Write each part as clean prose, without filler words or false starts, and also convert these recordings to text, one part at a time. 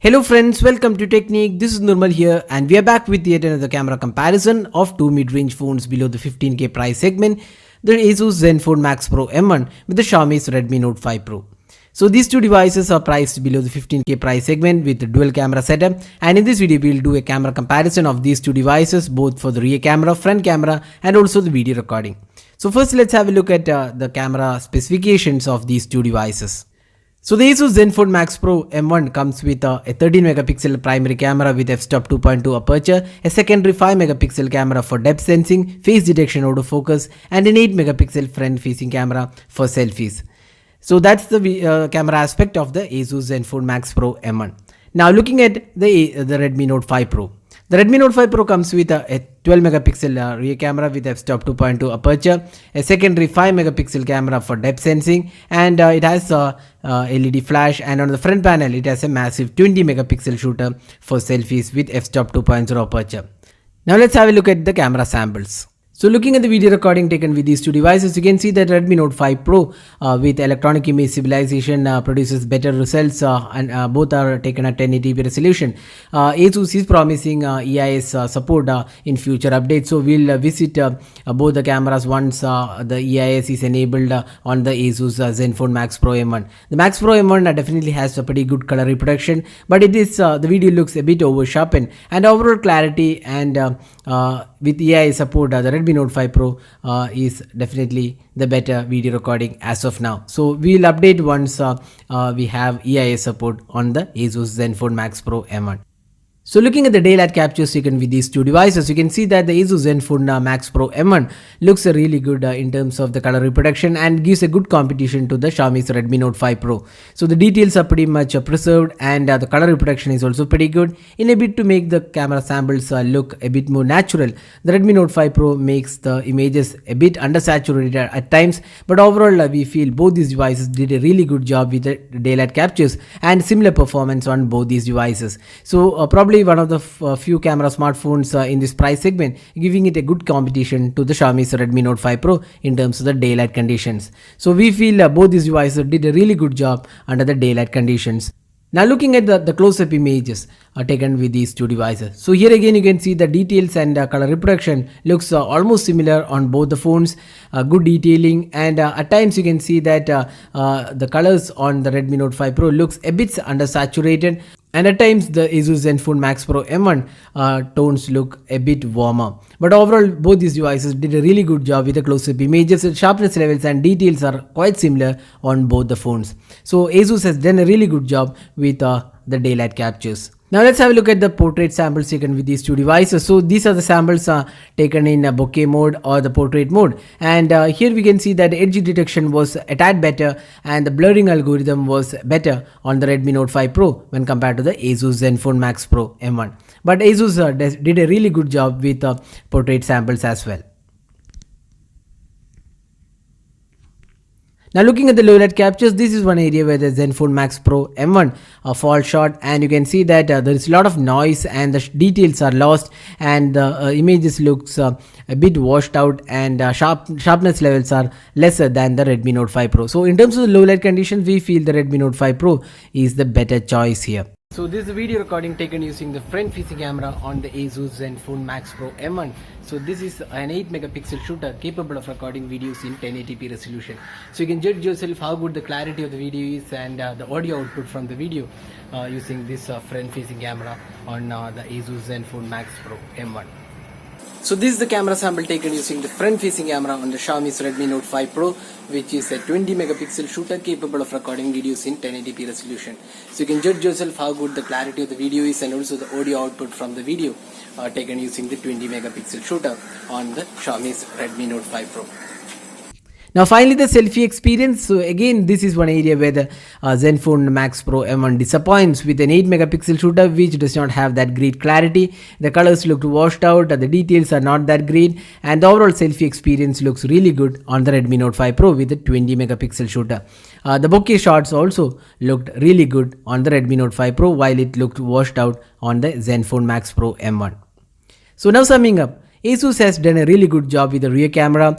Hello friends, welcome to Technique. This is Nirmal here and we are back with yet another camera comparison of two mid-range phones below the 15k price segment, the Asus Zenfone Max Pro M1 with the Xiaomi's Redmi Note 5 Pro. So these two devices are priced below the 15k price segment with the dual camera setup, and in this video we will do a camera comparison of these two devices both for the rear camera, front camera and also the video recording. So first let's have a look at the camera specifications of these two devices. So the Asus Zenfone Max Pro M1 comes with a 13 megapixel primary camera with f-stop 2.2 aperture, a secondary 5 megapixel camera for depth sensing, face detection autofocus, and an 8 megapixel front facing camera for selfies. So that's the camera aspect of the Asus Zenfone Max Pro M1. Now looking at the Redmi Note 5 Pro. The Redmi Note 5 Pro comes with a 12 megapixel rear camera with f-stop 2.2 aperture, a secondary 5 megapixel camera for depth sensing, and it has a LED flash, and on the front panel it has a massive 20 megapixel shooter for selfies with f-stop 2.0 aperture. Now let's have a look at the camera samples. So looking at the video recording taken with these two devices, you can see that Redmi Note 5 Pro with electronic image stabilization produces better results, and both are taken at 1080p resolution. Asus is promising EIS support in future updates, so we'll visit both the cameras once the EIS is enabled on the Asus Zenfone Max Pro M1. The Max Pro M1 definitely has a pretty good color reproduction, but it is the video looks a bit over sharpened, and overall clarity and with EIS support, the Redmi Note 5 Pro is definitely the better video recording as of now. So we will update once we have EIS support on the Asus Zenfone Max Pro M1. So looking at the daylight captures taken with these two devices, you can see that the Asus Zenfone Max Pro M1 looks really good in terms of the color reproduction and gives a good competition to the Xiaomi's Redmi Note 5 Pro. So the details are pretty much preserved, and the color reproduction is also pretty good. In a bit to make the camera samples look a bit more natural, the Redmi Note 5 Pro makes the images a bit undersaturated at times, but overall we feel both these devices did a really good job with the daylight captures and similar performance on both these devices. So probably one of the few camera smartphones in this price segment, giving it a good competition to the Xiaomi's Redmi Note 5 Pro in terms of the daylight conditions. So we feel both these devices did a really good job under the daylight conditions. Now looking at the close-up images taken with these two devices. So here again you can see the details and color reproduction looks almost similar on both the phones. Good detailing, and at times you can see that the colors on the Redmi Note 5 Pro looks a bit undersaturated, and at times the Asus Zenfone Max Pro M1 tones look a bit warmer. But overall both these devices did a really good job with the close-up images. Sharpness levels and details are quite similar on both the phones. So Asus has done a really good job with the daylight captures. Now let's have a look at the portrait samples taken with these two devices. So these are the samples taken in bokeh mode or the portrait mode, and here we can see that edge detection was a tad better and the blurring algorithm was better on the Redmi Note 5 Pro when compared to the Asus Zenfone Max Pro M1. But Asus did a really good job with portrait samples as well. Now looking at the low light captures, this is one area where the Zenfone Max Pro M1 falls short, and you can see that there is a lot of noise and the details are lost, and the images looks a bit washed out, and sharpness levels are lesser than the Redmi Note 5 Pro. So in terms of the low light conditions, we feel the Redmi Note 5 Pro is the better choice here. So this is a video recording taken using the front facing camera on the Asus Zenfone Max Pro M1. So this is an 8 megapixel shooter capable of recording videos in 1080p resolution. So you can judge yourself how good the clarity of the video is and the audio output from the video using this front facing camera on the Asus Zenfone Max Pro M1. So this is the camera sample taken using the front facing camera on the Xiaomi's Redmi Note 5 Pro, which is a 20 megapixel shooter capable of recording videos in 1080p resolution. So you can judge yourself how good the clarity of the video is and also the audio output from the video taken using the 20 megapixel shooter on the Xiaomi's Redmi Note 5 Pro. Now finally the selfie experience. So again this is one area where the Zenfone Max Pro M1 disappoints with an 8 megapixel shooter which does not have that great clarity. The colors look washed out, the details are not that great, and the overall selfie experience looks really good on the Redmi Note 5 Pro with a 20 megapixel shooter. The bokeh shots also looked really good on the Redmi Note 5 Pro while it looked washed out on the Zenfone Max Pro M1. So now summing up, Asus has done a really good job with the rear camera,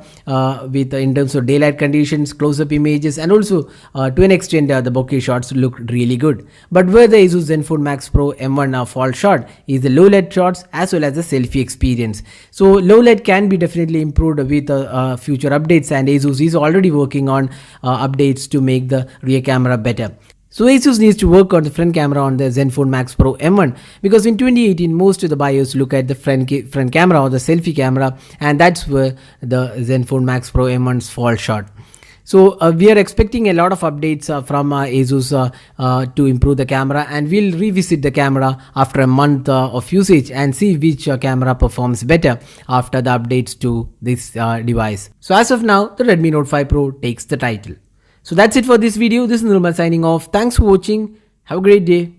with in terms of daylight conditions, close-up images, and also to an extent the bokeh shots look really good. But where the Asus Zenfone Max Pro M1 fall short is the low light shots as well as the selfie experience. So low light can be definitely improved with future updates, and Asus is already working on updates to make the rear camera better. So Asus needs to work on the front camera on the Zenfone Max Pro M1, because in 2018 most of the buyers look at the front camera or the selfie camera, and that's where the Zenfone Max Pro M1s fall short. So we are expecting a lot of updates from Asus to improve the camera, and we'll revisit the camera after a month of usage and see which camera performs better after the updates to this device. So as of now, the Redmi Note 5 Pro takes the title. So that's it for this video. This is Nirmal signing off. Thanks for watching. Have a great day.